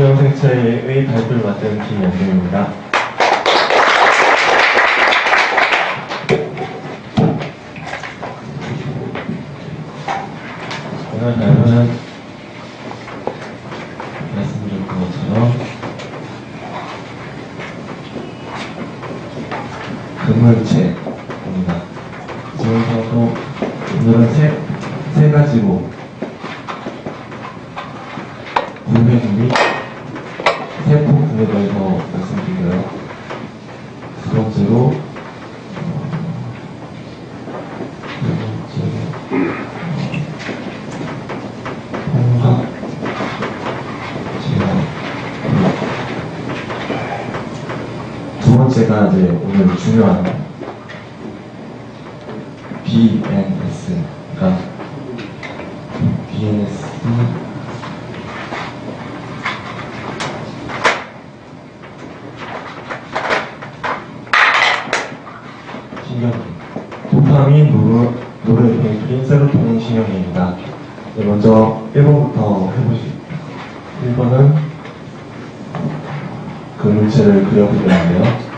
소형 생체의 발표를 맡은 김현중입니다. 오늘 발표는 말씀드린 것처럼 그물체입니다. 지금부터 오늘은 세 가지로 분해 및 세포 분해에 대해서 말씀드려요. 두 번째로 홍합 제어. 두 번째가 이제 오늘 중요한 BNS가 BNS 신경계 도파민, 노르에피네프린, 세로토닌 신경계입니다. 네, 먼저 1번부터 해보시죠. 1번은 그물체를 그려보려는데요.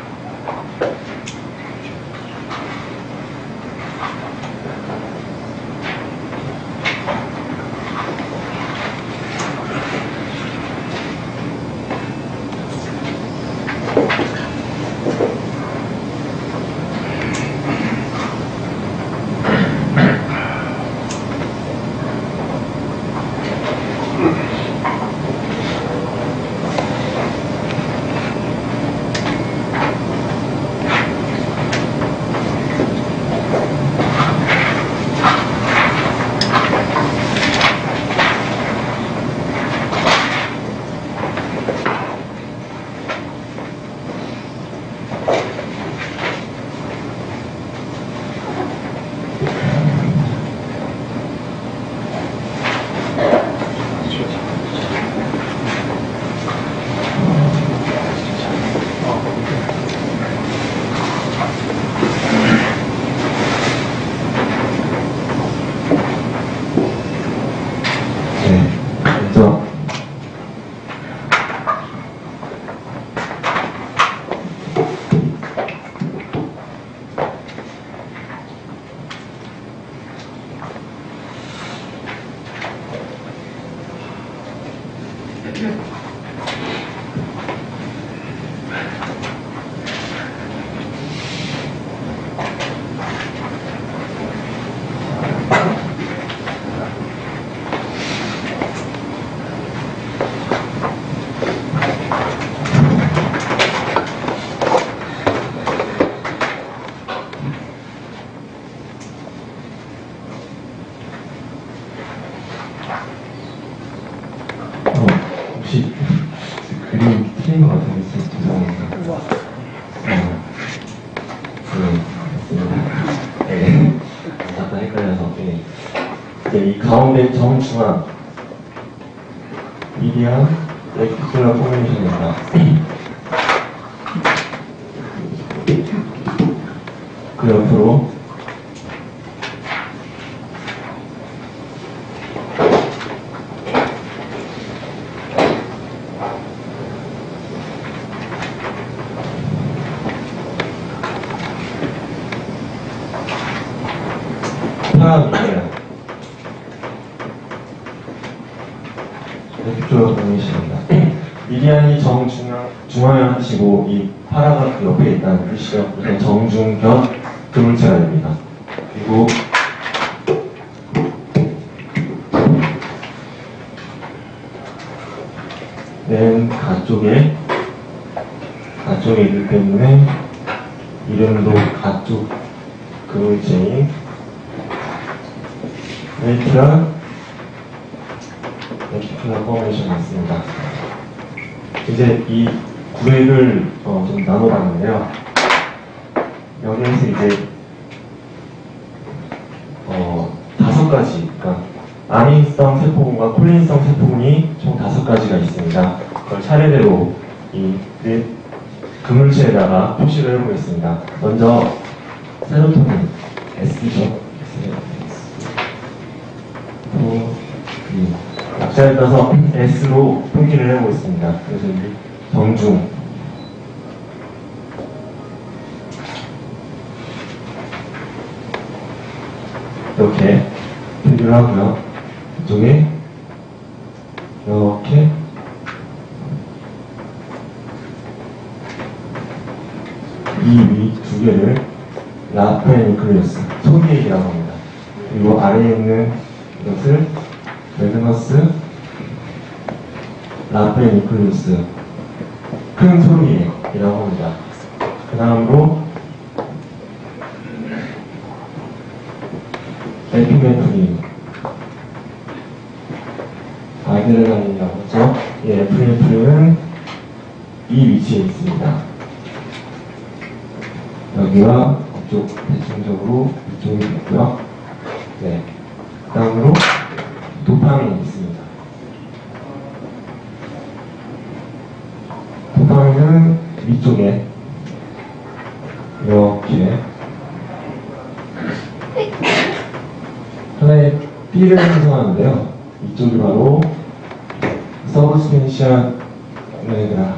먼저 혹시 그림이 틀린 것 같은데 죄송합니다. 네, 잠깐 헷갈려서. 네. 이제 이 가운데 정중앙 미디안 레티큘러 포메이션입니다. 그 옆으로 파라미디안 레티큘러 포메이션입니다. 미디안이 중앙에 합치고 이 파라가 그 옆에 있다는 뜻이죠. 그래서 정중견 그물체가 됩니다. 그리고 맨 가쪽에 있기 때문에 이름도 가쪽 그물체인 레티큘러 포메이션이었습니다. 이제 이 구획을 좀 나눠봤는데요. 여기에서 이제 5가지, 그러니까 아민성 세포군과 콜린성 세포군이 총 5가지가 있습니다. 그걸 차례대로 이 그물체에다가 표시를 해보겠습니다. 먼저 세로토닌 S죠. 박자를 따서 S로 표기를 해보겠습니다. 그래서 이 정중 이렇게 표기를 하고요. 이쪽에 이렇게 이 위 두 개를 라프레니클리우스 소리액이라고 합니다. 그리고 아래에 있는 이것을 베드너스 라프레니클리우스 큰 소리액이라고 합니다. 그 다음으로 에피네프린 아드레날린이라고 하죠. 이 에피네프린은 이 위치에 있습니다. 여기와 이쪽 대칭적으로 이쪽이 있고요. 네. 그 다음으로 도파민이 있습니다. 도파민은 위쪽에 이렇게 하나의 띠를 형성하는데요. 이쪽이 바로 서브스펜시아 레그라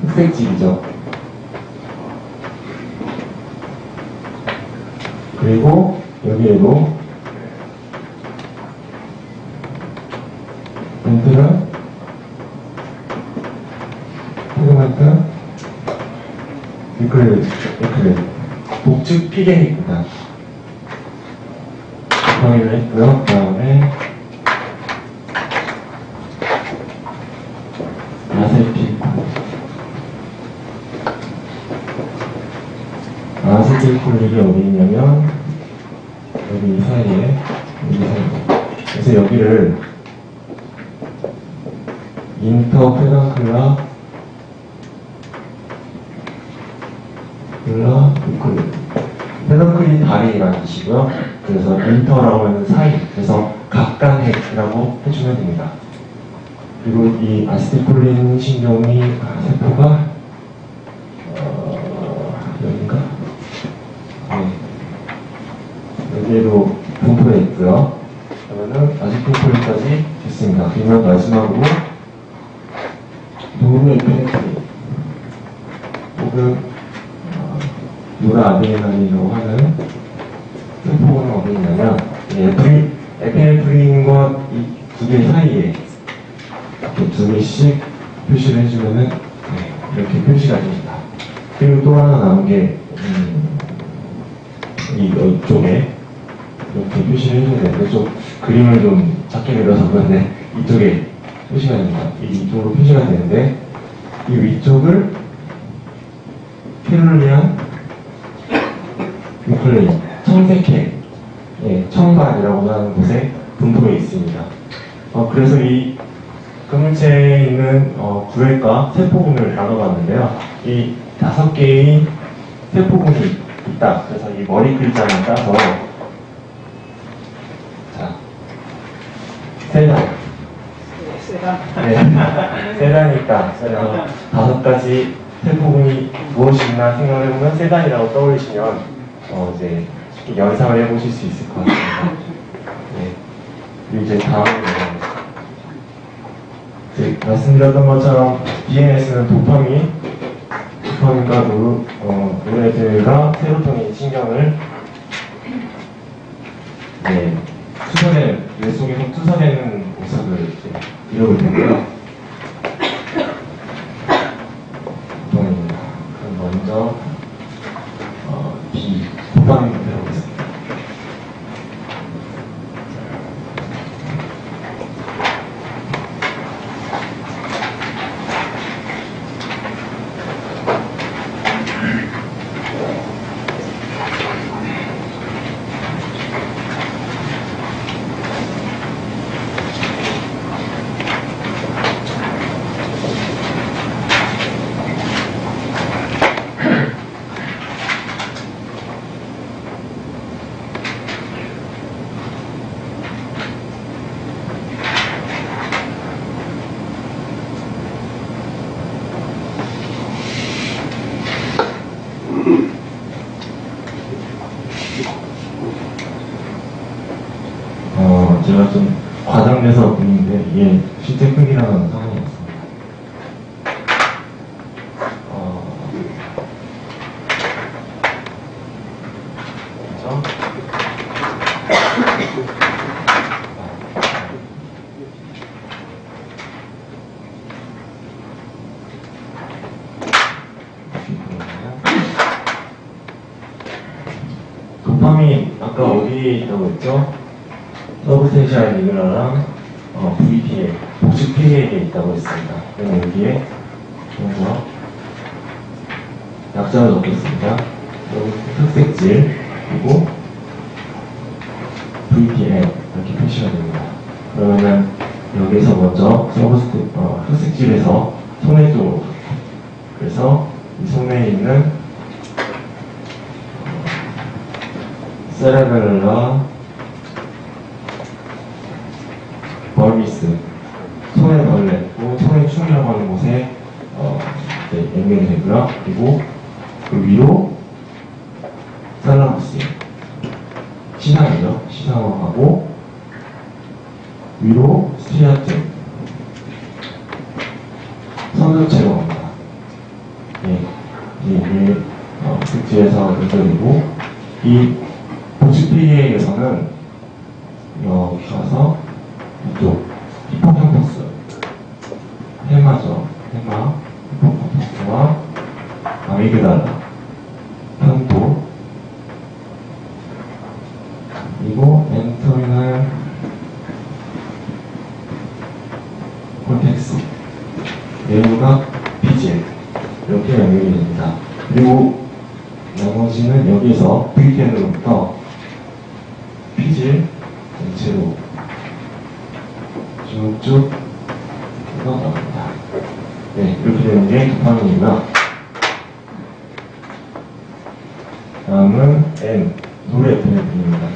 흑색질이죠. 그리고 여기에도 엔트라 테그멘트 이클레 복측 피겐입니다. 정의를 했고요. 그 다음에 아세틸콜릭이 어디 있냐면 여기 이 사이에 그래서 여기를 인터페던클라 이클릭 페던클이 다리라는 뜻이고요. 그래서 인터라고 하는 사이, 그래서 각간핵이라고 해주면 됩니다. 그리고 이 아세틸콜린 신경이 세포가 여긴가? 네. 여기에도 분포되어 있고요. 그러면은 아세틸콜린까지 됐습니다. 그러면 마지막으로 노르에피네프린 혹은 노라아드레날린이라고 하는 세포는 어디 있냐면 에피네프린과 이 두 개 사이에 이렇게 두 개씩 표시를 해주면은 이렇게 표시가 됩니다. 그리고 또 하나 남은 게 이쪽에 이렇게 표시를 해줘야 되는데 좀 그림을 좀 작게 그려서 그런데 이쪽에 표시가 됩니다. 이쪽으로 표시가 되는데 이 위쪽을 캐롤리안 유클레인 청색해 청반이라고 하는 곳에 분포해 있습니다. 그래서 이 그물체에 있는 구획과 세포군을 나눠봤는데요. 이 5개의 세포군이 있다. 그래서 이 머리 글자만 따서 자 세단 세단이 있다. 그래서 5가지 세포군이 무엇이 있나 생각을 해보면 세단이라고 떠올리시면 이제 연상을 해보실 수 있을 것 같습니다. 네. 그리고 이제 다음으로 말씀드렸던 것처럼 DNS는 도파민과 노레드가 세로토닌 신경을 뇌 속에서 투선내는 모습을 이제 이뤄볼 텐데요. 도파민입니다. 그럼 먼저 도파민부터 해보겠습니다. 제가 좀 과장돼서 보이는데 이게 실제 크기랑은 상관이 없습니다. 그죠? 도파민 아까 어디에 있다고 했죠? 서브스테이션 리그라랑 VPA, 복식 PA에 있다고 했습니다. 그럼 여기에 먼저 약자를 넣겠습니다. 흑색질 그리고 VPA 이렇게 표시가 됩니다. 그러면은 여기서 먼저 흑색질에서 소매 쪽으로, 그래서 이 소매에 있는 세레벨라 벌미스, 손에 벌레고 손에 충이라고 하는 곳에 연결이 되고요. 그리고 그 위로 살라무스, 시상이죠. 시상으로 가고 위로 스티아트, 선전체로 갑니다. 이게 득지에서 연결이고, 이 복식피에서는 여기 가서 이쪽 히포캠퍼스, 헤마죠. 헤마, 히포캠퍼스와 아미그달라, 편도, 그리고 엔터미널 콜텍스, 내부각 피질 이렇게 연결이 됩니다. 그리고 나머지는 여기서 VPN으로부터 피질 전체로 쭉쭉 흘러갑니다. 네, 이렇게 되는 게 도파민이고요. 다음은 N, 노르에피네프린입니다.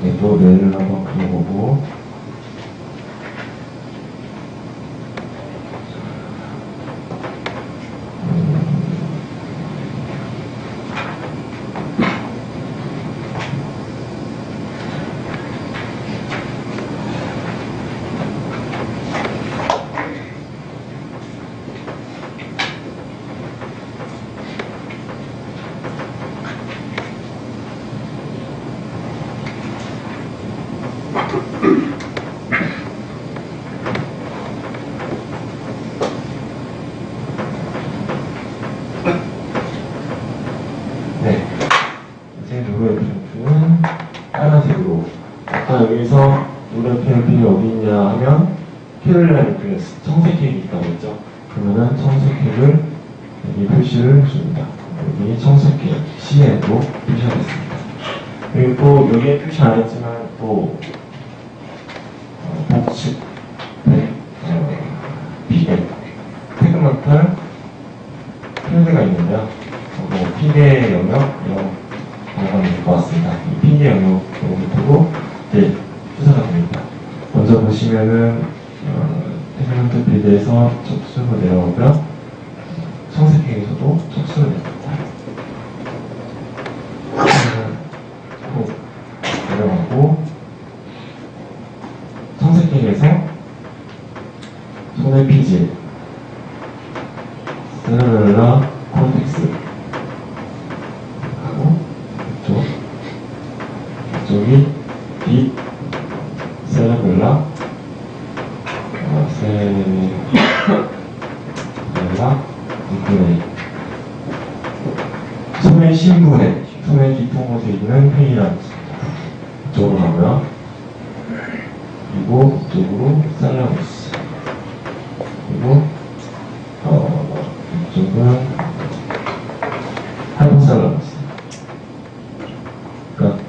네, 또 뇌를 한번 그려보고, 네, 이제 노르에피네프린은 빨간색으로, 아까 여기서 노르에피네프린이 어디 있냐 하면 피렐라 뉴클레스, 청색핵이 있다고 했죠. 그러면은 청색핵을 여기 표시를 해줍니다. 여기 청색핵 C에도 표시하겠습니다. 그리고 또 여기에 표시 안 했지만 또 복식, 피계, 테그먼탈 필드가 있는데요. 피계 영역 이런 방법이 될 것 같습니다. 이 피계 영역으로 이제 수사가 됩니다. 먼저 보시면은 테그먼탈 필드에서 척수로 내려오고요. 청색핵에서도 척수로 내려옵니다. 내려가고 청색핵에서 손의 피질, 세레벨라 콜텍스 하고 이쪽이 딥 세레벨라 뉴클레이, 손의 신부해, 손의 뒤통수에 있는 회의라는 이쪽으로 가고요. 그리고 이쪽으로 살라무스, 그리고 이쪽은 하이포살라무스. 그러니까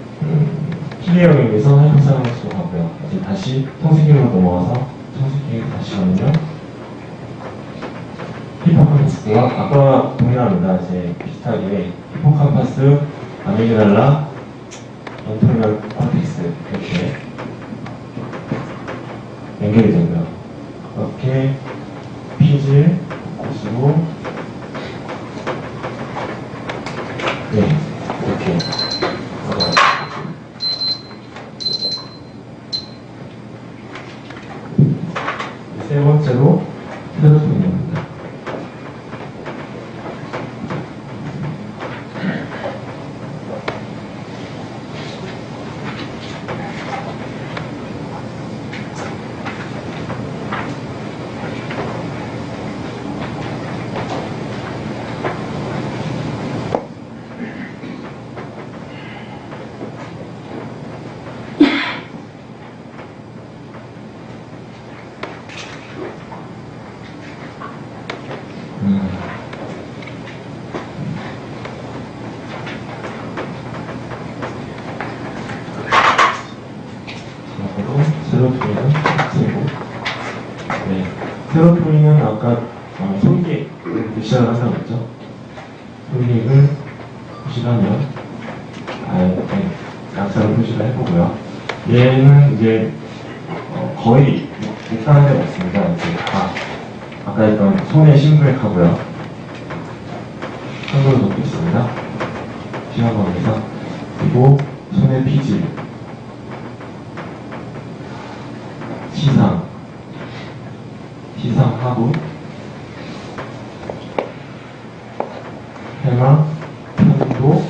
피계 영역에서 하이포살라무스로 가고요. 이제 다시 청색핵으로 넘어와서 청색핵에 다시 가면요, 히포캄퍼스와 아까 동일합니다. 이제 비슷하게 히포캄퍼스, 아미그달라, 엔토리널 콜텍스 이렇게 연결이 되고요. 이렇게 피질 곳으로, 네, 이렇게 번째로 세로토닌입니다. 세로토닌은 세고, 네, 세로토닌은 아까 손기부터 시작을 한다고 했죠. 손기를 표시하면 약자로 표시를 해보고요. 얘는 이제 거의 못하는 데가 없습니다. 이제 아까 했던 손의 심부액하고요. 한글로 넣겠습니다. 시작합니다. 그리고 손의 피질, 시상하부, 해마, 편도,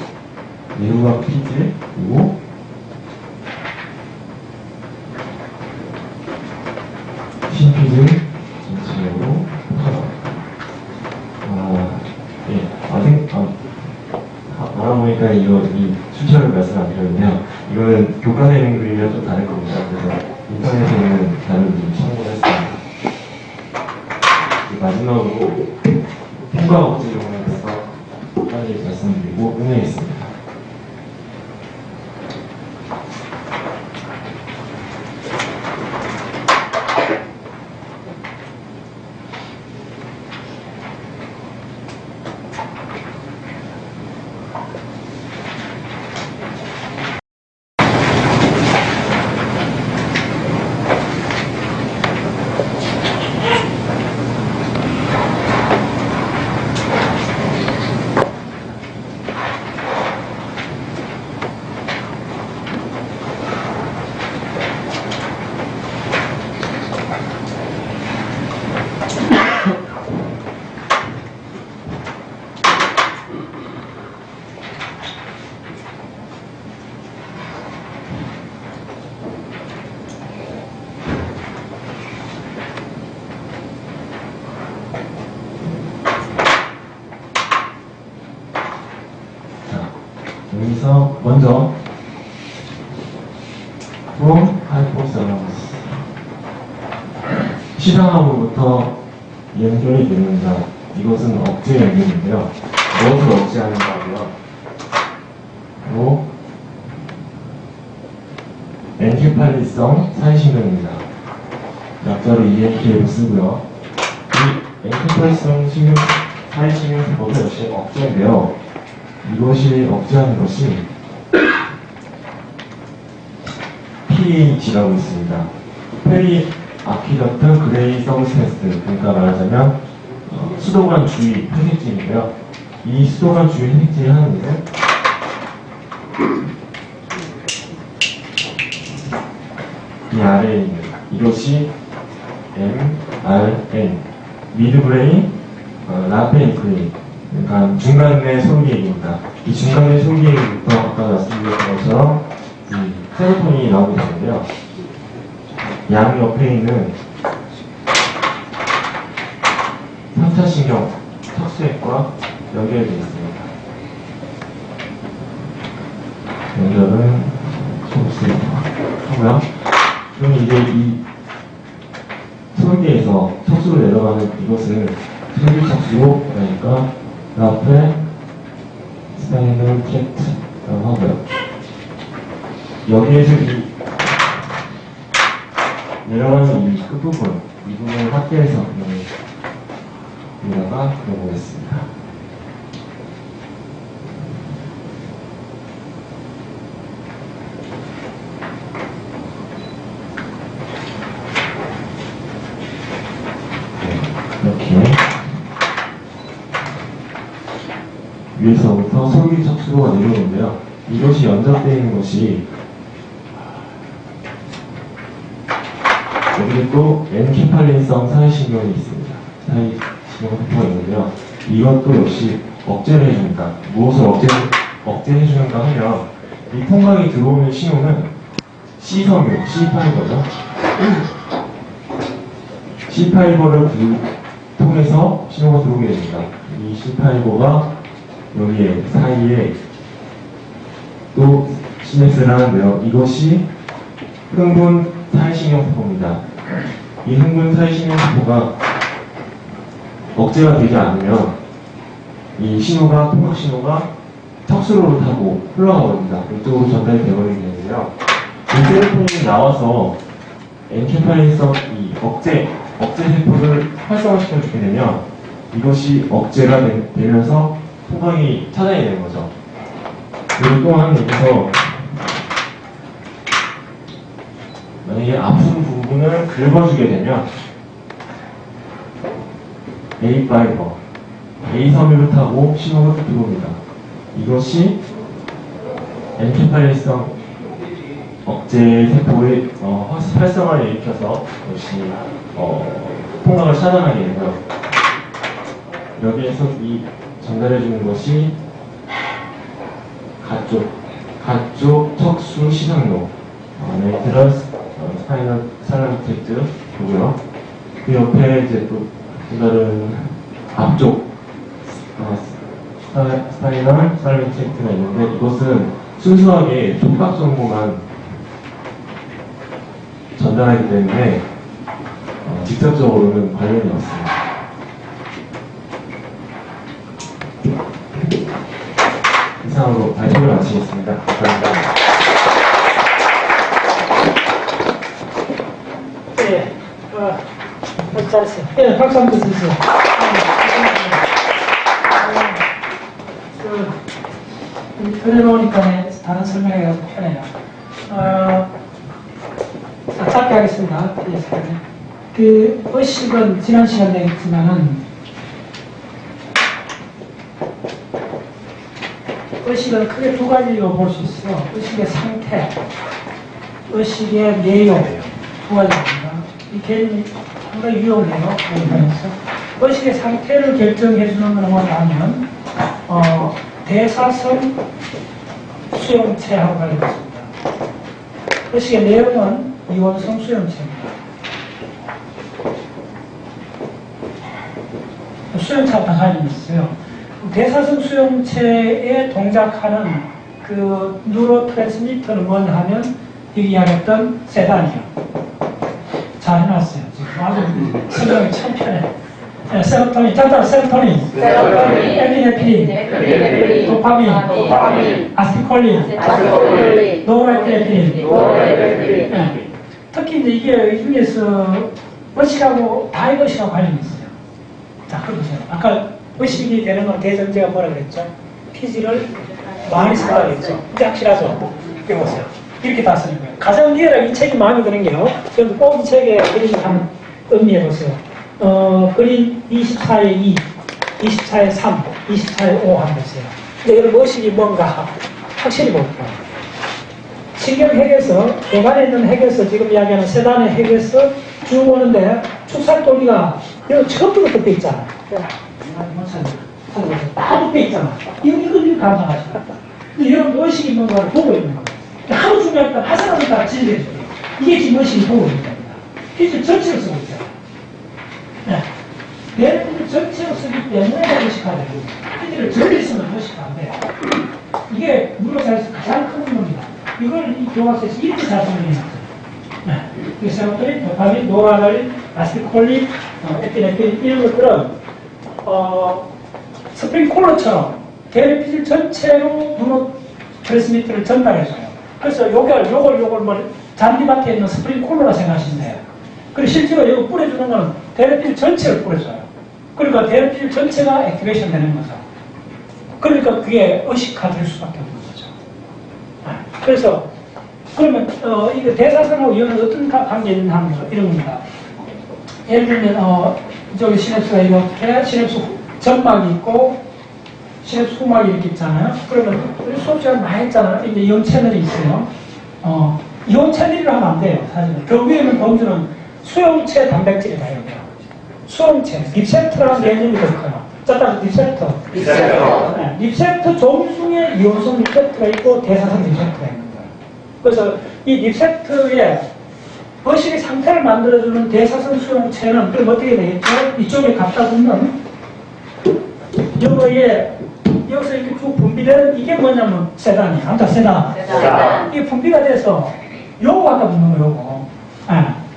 내후각 피질, 그리고 신피질 전체적으로 알아보니까 이 수치를 말씀 안 드렸는데요. 이거는 교과서에 있는 그림이랑 좀 다를 겁니다. 그래서 인터넷에 있는 자료를 좀 참고했습니다. 마지막으로 통과 억지 용어에 대해서 빨리 말씀드리고 끝내겠습니다. 여기서 먼저 from hypothalamus 시상하부부터 연결이 됩니다. 이것은 억제 연결인데요. 무엇을 억제하는가 하고요. 바로 엔케팔리성 사이신경입니다. 약자로 ENK를 쓰고요. 이 엔케팔리성 사이신경 세포도 역시 억제인데요. 이것이 억제하는 것이 pH라고 있습니다. 페리 아퀴덕트 그레이 서브스텐스, 그러니까 말하자면 수도관 주위 회색질인데요. 이 수도관 주위 회색질이 하는 일은 이 아래에 있는 이것이 MRN 미드브레인 라페인크린, 그러니까 중간의 소리계획입니다. 이 중간의 소리계획부터 아까 말씀드렸던 것처럼 이 세로토닌이 나오게 되는데요. 양 옆에 있는 3차신경 척수액과 연결되어 있습니다. 연결은 척수액 하고요. 그럼 이제 이 소리계에서 척수로 내려가는 이것을 소리 척수로, 그러니까 라페 스파이널 트랙트라고 하고요. 여기에서 이 내려가는 이 끝부분, 이 부분을 확대해서 여기다가 그려보겠습니다. 이렇게 위에서부터 소리 척수로가 내려오는데요. 이것이 연접되어 있는 것이 여기에 또 엔케팔린성 사회신경이 있습니다. 사회신경 세포가 있는데요. 이것도 역시 억제를 해줍니다. 무엇을 억제해주는가 하면 이 통각이 들어오는 신호는 C섬유, C 파이버죠. C파이버를 통해서 신호가 들어오게 됩니다. 이 C파이버가 여기에 사이에 또 시냅스를 하는데요. 이것이 흥분 사회신경세포입니다. 이 흥분 사회신경세포가 억제가 되지 않으면 이 신호가, 통각 신호가 척수로를 타고 흘러가 버립니다. 이쪽으로 전달이 되어버리게 되는데요. 이 세로토닌이 나와서 엔케팔린성 이 억제 세포를 활성화시켜주게 되면 이것이 억제가 되면서 통각이 차단이 되는 거죠. 그리고 또한 여기서 만약에 아픈 부분을 긁어주게 되면 A 파이버, A 섬유를 타고 신호가 들어옵니다. 이것이 엔케팔린성 억제 세포의 활성화를 일으켜서 역시 통각을 차단하게 되고요. 여기에서 이 전달해주는 것이 가쪽 척수 시상로, 네이트러스 스파이널 살라무텍트고요. 그 옆에 이제 또 다른 앞쪽 스파이널 살라무텍트가 있는데 이것은 순수하게 촉각 정보만 전달하기 때문에 직접적으로는 관련이 없습니다. 이상으로 발표를 마치겠습니다. 감사합니다. 네, 잘했어요. 네, 박수 한번 주세요. 그려놓으니까 다른 설명이 편해요. 짧게 하겠습니다. 그 의식은 지난 시간에 했지만은 의식은 크게 두 가지로 볼 수 있어요. 의식의 상태, 의식의 내용 두 가지입니다. 이 개념이 상당히 유용해요. 의식의 상태를 결정해주는 것은 뭐냐면 대사성 수용체하고 관련있습니다. 의식의 내용은 이원성 수용체입니다. 수용체하고 다 관련이 있어요. 대사성 수용체에 동작하는 그 뉴로트랜스미터는 뭐냐 하면 여기 이야기했던 세단이요. 잘 해놨어요. 지금 아주 설명이 참 편해. 네, 세로토닌, 세로토닌, 에피네프린, 도파민, 아스티콜린, 노르에피네프린. 네. 특히 이제 이게 이 중에서 의식하고 다이것이하고 관련이 있어요. 자, 그러보세요. 아까 의식이 되는 건 대전제가 뭐라 그랬죠? 피지를 많이 써야 겠죠. 이제 확실하죠? 여기 보세요. 이렇게 다 쓰는 거예요. 가장 리얼하게 이 책이 마음에 드는 게요. 저는 꼭 이 책에 그림 한번 음미해 보세요. 그림 24에 2, 24에 3, 24에 5 한번 보세요. 근데 여러분 의식이 뭔가 확실히 볼까요? 신경핵에서, 대간에 있는 핵에서 지금 이야기하는 세단의 핵에서 쭉 오는데 축살돌기가 여기 처음부터 붙어 있잖아. 다 붙어 있잖아. 이걸 감상하시다. 근데 여러분 의식이 뭔가를 보고 있는 거예요. 하루 중요하니까 하사람을 다 진리해줘요. 이게 지금 의식이 보고 있는 겁니다. 피지 전체를 쓰고 있어요. 네. 내 피지 전체를 쓰기 때문에 의식하게 됩니다. 피지를 전체 쓰면 의식이 안 돼요. 이게 물로사에서 가장 큰 문제입니다. 이걸 이 교과서에서 이렇게 잘 설명해놨어요. 네. 세로토닌, 도파민, 노라드레날린, 아세틸콜린, 에피네프린 이런 것들은 스프링콜러처럼 대뇌피질 전체로 뉴로트랜스미터를 전달해줘요. 그래서 요걸 뭐 잔디밭에 있는 스프링콜러라 생각하시면 돼요. 그리고 실제로 이거 뿌려주는 건 대뇌피질 전체를 뿌려줘요. 그러니까 대뇌피질 전체가 액티베이션 되는 거죠. 그러니까 그게 의식화될 수밖에 없는 거죠. 그래서 그러면 이거 대사선하고 이거는 어떤 관계 있는 하면 이런 겁니다. 예를 들면 저기 시냅스가 이렇게 시냅스 점막이 있고 시냅스 후막이 이렇게 있잖아요. 그러면 우리 수업 시간 많이 했잖아요. 이제 이온 채널이 있어요. 이온 채널이라 하면 안 돼요. 사실은 그 위에는 범주는 수용체 단백질이다, 여기요. 수용체. 리셉터라는 개념이 더 커요. 자, 다음 리셉터. 네, 리셉터 종 중에 이온성 리셉터가 있고 대사성 리셉터가 있는 거예요. 그래서 이 리셉터에 거실의 상태를 만들어주는 대사성 수용체는 그럼 어떻게 되겠죠? 이쪽에 갖다 붙는 요거에 여기서 이렇게 쭉 분비되는 이게 뭐냐면 세단이에요. 암자 세단. 이게 분비가 돼서 요거 갖다 붙는 거예요. 요거.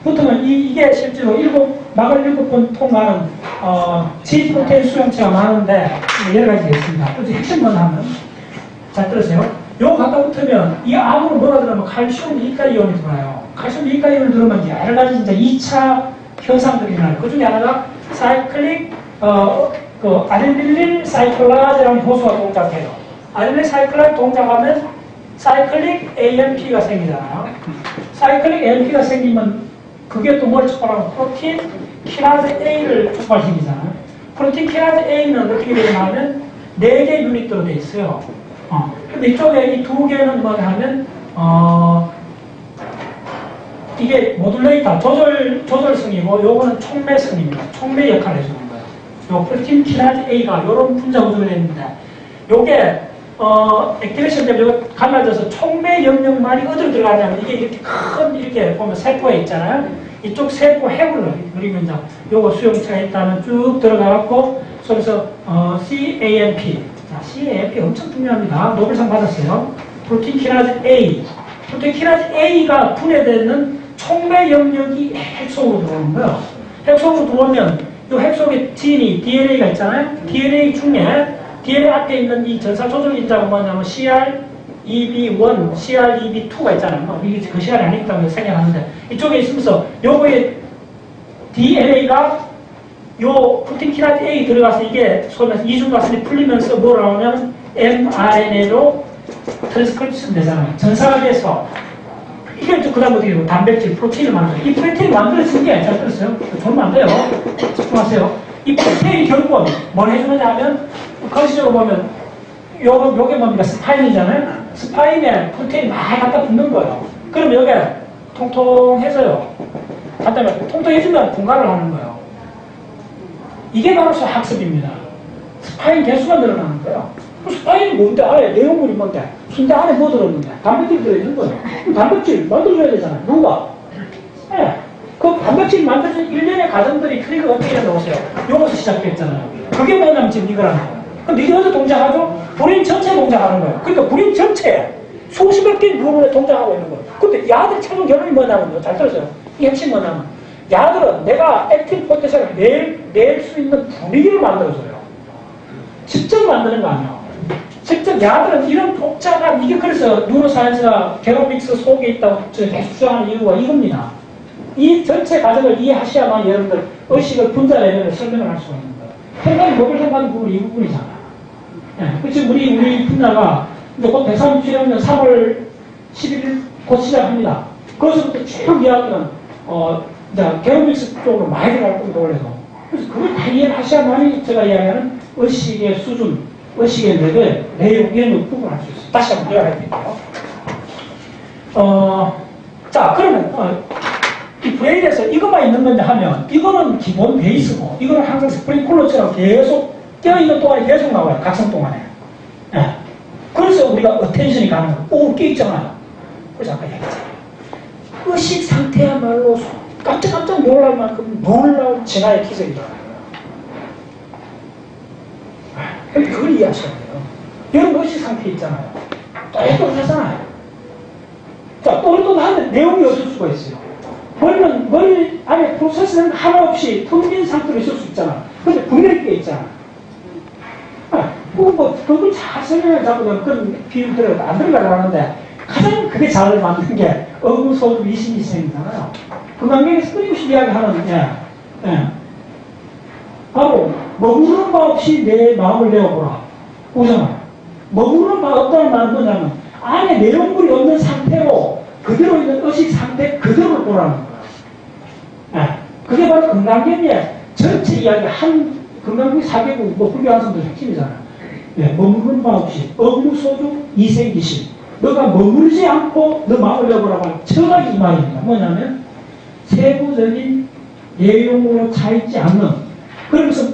보통은 이게 실제로 막을 7번 통과하는 G 프로테인 수용체가 많은데 여러 가지가 있습니다. 그래서 핵심만 하면 잘 들으세요. 요거 갖다 붙으면 이 안으로 뭐가 들어가면 칼슘 이가이온이 들어와요. 칼슘 이가이온이 들어오면 이제 여러 가지 이제 2차 현상들이 나요. 그 중에 하나가 사이클릭 아데닐린 사이클라제라는 효소가 동작해요. 아데닐린 사이클라제 동작하면 사이클릭 AMP가 생기잖아요. 사이클릭 AMP가 생기면 그게 또 뭘 촉발하면 프로틴 키나즈 A를 촉발시키잖아요. 프로틴 키나즈 A는 어떻게 되냐면 4개 유닛으로 되어 있어요. 근데 이쪽에 이 2개는 뭐냐 하면 이게 모듈레이터 조절성이고 요거는 촉매성입니다. 촉매 역할을 해주는 거예요. 요 프로틴 키나즈 A가 요런 분자 구조로 되어 있는데 요게 액티베이션 때문에 갈라져서 촉매 영역만이 어디로 들어가냐면 이게 이렇게 큰 이렇게 보면 세포에 있잖아요. 이쪽 세포 해부를 그리면 이제 요거 수용체가 일단은 쭉 들어가갖고 속에서 CAMP. 자, CAMP 엄청 중요합니다. 노벨상 받았어요. 프로틴 키나즈 A. 프로틴 키나즈 A가 분해되는 촉매 영역이 핵 속으로 들어오는 거예요. 핵 속으로 들어오면 이 핵 속에 지인이 DNA가 있잖아요. DNA 중에 DNA 앞에 있는 이 전사 조절 인자가 뭐냐면 CREB1, CREB2가 있잖아요. 이게 그 시간이 안 있다고 생각하는데 이쪽에 있으면서 요거에 DNA가 요 프로틴 키나즈 A 들어가서 이게 소면서 이중가슬이 풀리면서 뭐라 나오냐면 mRNA로 트랜스크립션 되잖아요. 전사가 돼서 이게 또 그다음 어떻게 돼요? 단백질, 프로틴을 만들어요. 이 프로틴이 만들어진 게 잘 들었어요? 보면 안 돼요. 집중하세요. 이 프로틴이 결국은 뭘 해주느냐 하면 거시적으로 보면 요게 뭡니까? 스파인이잖아요. 스파인에 프로테인이 많이 갖다 붙는 거예요. 그럼 여기 통통해져요. 간단하게 통통해지면 분갈을 하는 거예요. 이게 바로 학습입니다. 스파인 개수가 늘어나는 거예요. 스파인이 뭔데? 아예 내용물이 뭔데? 순대 안에 뭐 들었는데? 단백질이 들어있는 거예요. 단백질 만들어줘야 되잖아요. 누가? 네. 그 단백질 만들어진 일련의 과정들이 트리거 어떻게 해놓으세요? 요것이 시작됐잖아요. 그게 뭐냐면 지금 이거라는 거예요. 근데 이게 어디서 동작하죠? 불인 전체 동작하는 거예요. 그러니까 불인 전체에 수십억 개의 뉴런에 동작하고 있는 거예요. 근데 야들 최종 결론이 뭐냐면요. 잘 들으세요. 이 핵심 뭐냐면 야들은 내가 액틴 포텐셜을 낼 수 있는 분위기를 만들어줘요. 직접 만드는 거 아니에요. 직접 야들은 이런 복잡한 이게 그래서 뉴로사이언스가 게노믹스 속에 있다고 계속 주장하는 이유가 이겁니다. 이 전체 과정을 이해하셔야만 여러분들 의식을 분자 레벨을 설명을 할 수가 있는 거예요. 생각이 노벨상 받은 부분이 이 부분이잖아요. 네. 지금 우리 분야가 이제 곧 137년 3월 11일 곧 시작합니다. 거기서부터 쭉 이야기는 이제 게노믹스 쪽으로 많이 들어갈 겁니다. 원래도. 그래서 그걸 다 이해를 하셔야만이 제가 이야기하는 의식의 수준, 의식의 레벨, 내용 이런 부분을 할 수 있어요. 다시 한번 요약해 드릴게요. 자, 그러면 이 브레인에서 이것만 있는 건데 하면 이거는 기본 베이스고 이거는 항상 스프링클러처럼 계속 껴있는 동안에 계속 나와요. 각성 동안에. 네. 그래서 우리가 어텐션이 가는 거예요. 오, 껴있잖아요. 그래서 아까 얘기했잖아요. 의식 상태야말로 깜짝 놀랄 만큼 놀라운 진화의 기술이 일어나요. 그걸 이해하셔야 돼요. 여러분 의식 상태에 있잖아요. 똑똑하잖아요. 자, 똑똑한데 내용이 없을 수가 있어요. 머리 안에 프로세스는 하나 없이 텅빈 상태로 있을 수 있잖아. 근데 분명히 꽤 있잖아. 그걸 잘 설명을 잡고 그런 비유 들어도 안 들어가려고 가장 그게 잘 만든 게 어구소주 22생이잖아요. 건강경에서 끊임없이 이야기하는, 바로, 머무르는 바 없이 내 마음을 내어보라. 오잖아요. 머무르는 바 없다는 말은 뭐냐면, 안에 내용물이 없는 상태로 그대로 있는 의식 상태 그대로를 보라는 거예요. 그게 바로 건강경의 전체 이야기 건강경의 4개국, 불교한성도 핵심이잖아요. 머무르는 바 없이, 어구소주 2생기신. 너가 머무르지 않고 너 마음을 내어보라고 하는 처각이 이 말입니다. 뭐냐면, 세부적인 내용으로 차있지 않는, 그러면서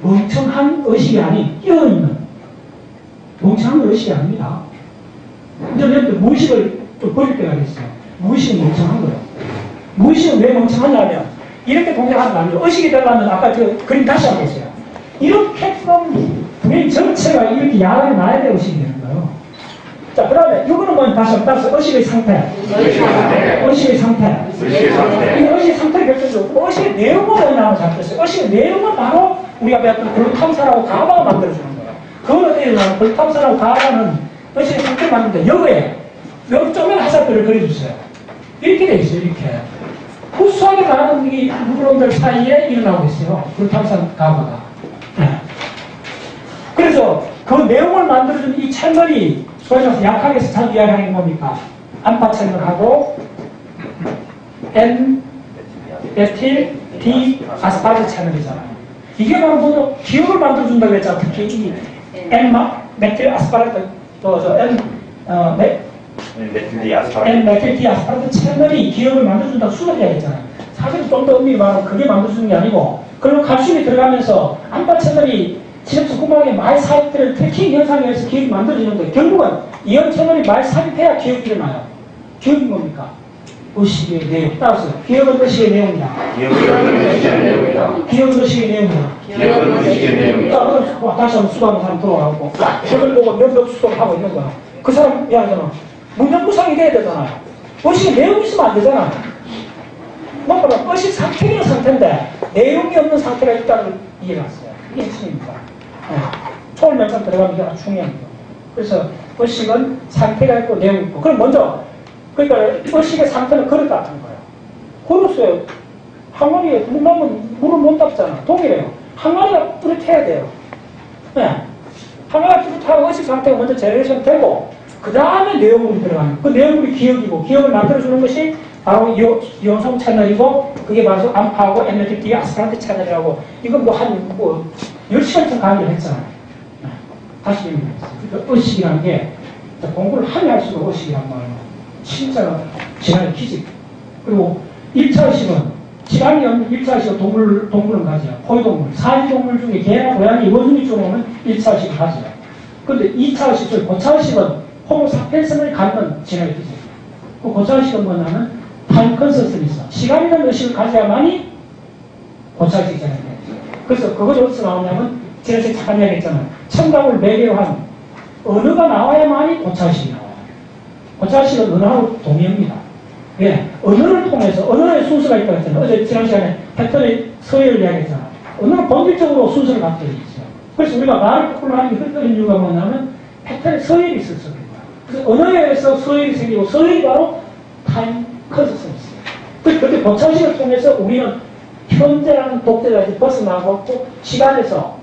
멍청한 의식이 아닌 끼어있는 멍청한 의식이 아닙니다. 이제 무의식을 좀 버릴 때가 됐어요. 무의식은 멍청한 거예요. 무의식은 왜 멍청하냐면 이렇게 동작하는 거 아니에요. 의식이 되려면 아까 그 그림 다시 한번 보세요. 이렇게끔 브레인 전체가 이렇게 야간에 나야 될 의식이 되는 거예요. 자, 그 다음에 이거는 뭐 다시 한번 따서 의식의 상태. 의식의 상태. 이 의식의 상태를 결정적으로 의식의 내용은 뭐냐면 잡혔어요. 의식의 내용은 바로 우리가 배웠던 글루탐산하고 가바가 만들어주는 거예요. 그걸 어디에 나오면 글루탐산하고 가바는 의식의 상태를 만드는데 여기에 쪼맨 화살표를 그려주세요. 이렇게 돼 있어요. 이렇게. 후수하게 나가는 이 누클론들 사이에 일어나고 있어요. 글루탐산 가바가. 네. 그래서 그 내용을 만들어주는 이 채널이 소위 말해서 약하게 해서 잘 이야기하는 게 뭡니까? 암파 채널하고 N-메틸 D-아스파르트 채널이잖아요. 이게 바로 모두 기억을 만들어준다고 했잖아. 특히 이 N-메틸 아스파르트 N-메틸 D-아스파르트 채널이 기억을 만들어준다고 수업 이야기했잖아요. 사실 좀 더 의미가 많으면 그게 만들어주는 게 아니고, 그리고 칼슘이 들어가면서 암파 채널이 시럽스 구멍에 말 삽입되는 트래킹 현상에 의해서 기억이 만들어지는데, 결국은 이온 채널이 말 삽입해야 기억이 일어나요. 기억이 뭡니까? 의식의 내용. 따라서 기억은 의식의 내용이다. 기억은 의식의 내용이다. 다시 한번 수고하는 사람 돌아가고 책을 보고 몇몇 수동하고 있는 거야. 그 사람 이야기하잖아. 문전무상이 돼야 되잖아요. 의식의 내용이 있으면 안 되잖아요. 뭐냐면 의식 상태는 상태인데 내용이 없는 상태가 있다는 이해가 왔어요. 이게 핵심입니다. 초월면상 들어가면 이게 아주 중요한 거예요. 그래서 의식은 상태가 있고 내용이 있고. 그럼 먼저 그러니까 의식의 상태는 그릇 같은 거예요. 그릇에 항아리에 물 넣으면 물을 못 닦잖아. 동일해요. 항아리가 뿌듯해야 돼요. 네. 항아리가 뿌듯하고 의식 상태가 먼저 제너레이션 되고 그 다음에 내용물이 들어가는 그 내용물이 기억이고, 기억을 만들어주는 것이 바로 이온성 채널이고, 그게 바로 암파하고 N-메틸 아스파르트 채널이라고. 이건 뭐 한 10시간쯤 강의를 했잖아요. 네. 다시 얘기해보겠습니다. 그러니까 의식이라는 게 공부를 하면 할수록 의식이란 말이에요. 진짜 지난해 키집. 그리고 1차 의식은 질환이 없는 1차 의식은 동물은 가져요. 포유동물. 사지동물 중에 개나 고양이, 원숭이 쪽으로는 1차 의식을 가져요. 근데 2차 의식, 소위 고차 의식은 호모사피엔스를 갖는 지난해 키집. 그 고차 의식은 뭐냐면 타임 컨서스는 있어. 시간이라는 의식을 가져야만이 고차 의식이잖아요. 그래서 그것이 어디서 나오냐면 제가 잠깐 이야기했잖아요. 청각을 매개로 한 언어가 나와야만이 고차 의식이 나와요. 고차식은 언어하고 동의합니다. 예, 언어를 통해서 언어의 순서가 있다고 했잖아요. 어제 지난 시간에 패턴의 서열을 이야기했잖아요. 언어는 본질적으로 순서를 갖고 있어요. 그래서 우리가 말을 거꾸로 하는 게 흔들리는 이유가 뭐냐면 패턴의 서열이 있어서 그런 거예요. 그래서 언어에 의해서 서열이 생기고, 서열이 바로 타임 컨서스였어요. 그렇게 고차식을 통해서 우리는 현재라는 독재자에서 벗어나고 시간에서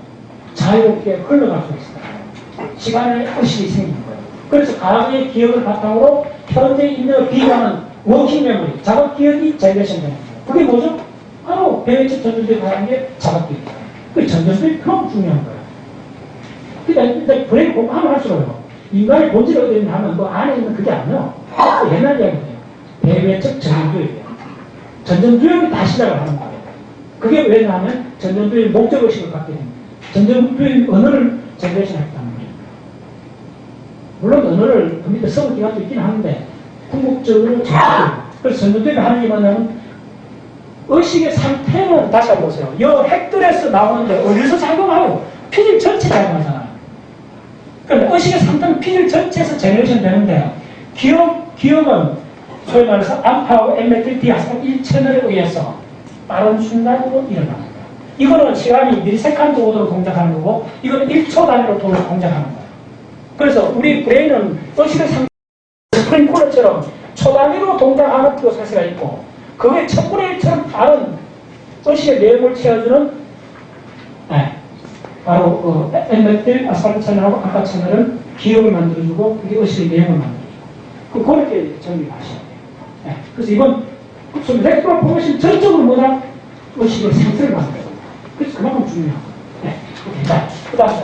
자유롭게 흘러갈 수 있어요. 시간의 의식이 생기는 거예요. 그래서 과거의 기억을 바탕으로 현재 있는 비관은 워킹 메모리, 작업 기억이 제너레이션 되는 거예요. 그게 뭐죠? 바로 배회적 전전주의 하는 게 작업 기억이에요. 그 전전주의 너무 중요한 거예요. 그러니까 브레인 공부하면 할수록요. 인간의 본질이 어디 있냐 하면 그 안에 있는 그게 아니에요. 옛날 이야기예요. 배회적 전전주의예요. 전전주의를 다시 시작을 하는 거예요. 그게 왜냐하면 전전주의 목적의식을 갖게 됩니다. 전전주의 언어를 제너레이션 했다는 거예요. 물론 언어를 그 밑에 써볼 기간도 있긴 하는데 궁극적으로 정책적으로. 그래서 전전주의가 하는 게 뭐냐면 의식의 상태는 다시 한번 보세요. 이 핵들에서 나오는데 어디서 작용하고 피질 전체 작용하잖아요. 그러니까 의식의 상태는 피질 전체에서 제너레이션 되는데 기억은 소위 말해서 암파하고 N-메틸 D-아스파르트 1채널에 의해서 빠른 순간으로 일어나는 거예요. 이거는 시간이 밀리세컨드 오도로 동작하는 거고, 이거는 1초 단위로 동작하는 거예요. 그래서 우리 브레인은 의식의 상태, 스프링클러처럼 초단위로 동작하는 프로세스가 있고, 그게 1000분의 1처럼 빠른 의식의 내용을 채워주는, 바로 N-메틸 아스파르트 채널하고 암파 채널은 기억을 만들어주고, 그게 의식의 내용을 만들어주고, 그렇게 정리를 하셔야 돼요. 그래서 이건 렉트로 포메이션 전적으로 뭐다? 의식의 상태를 만들어요. 그래서 그만큼 중요한 거예요. 자, 그 다음에.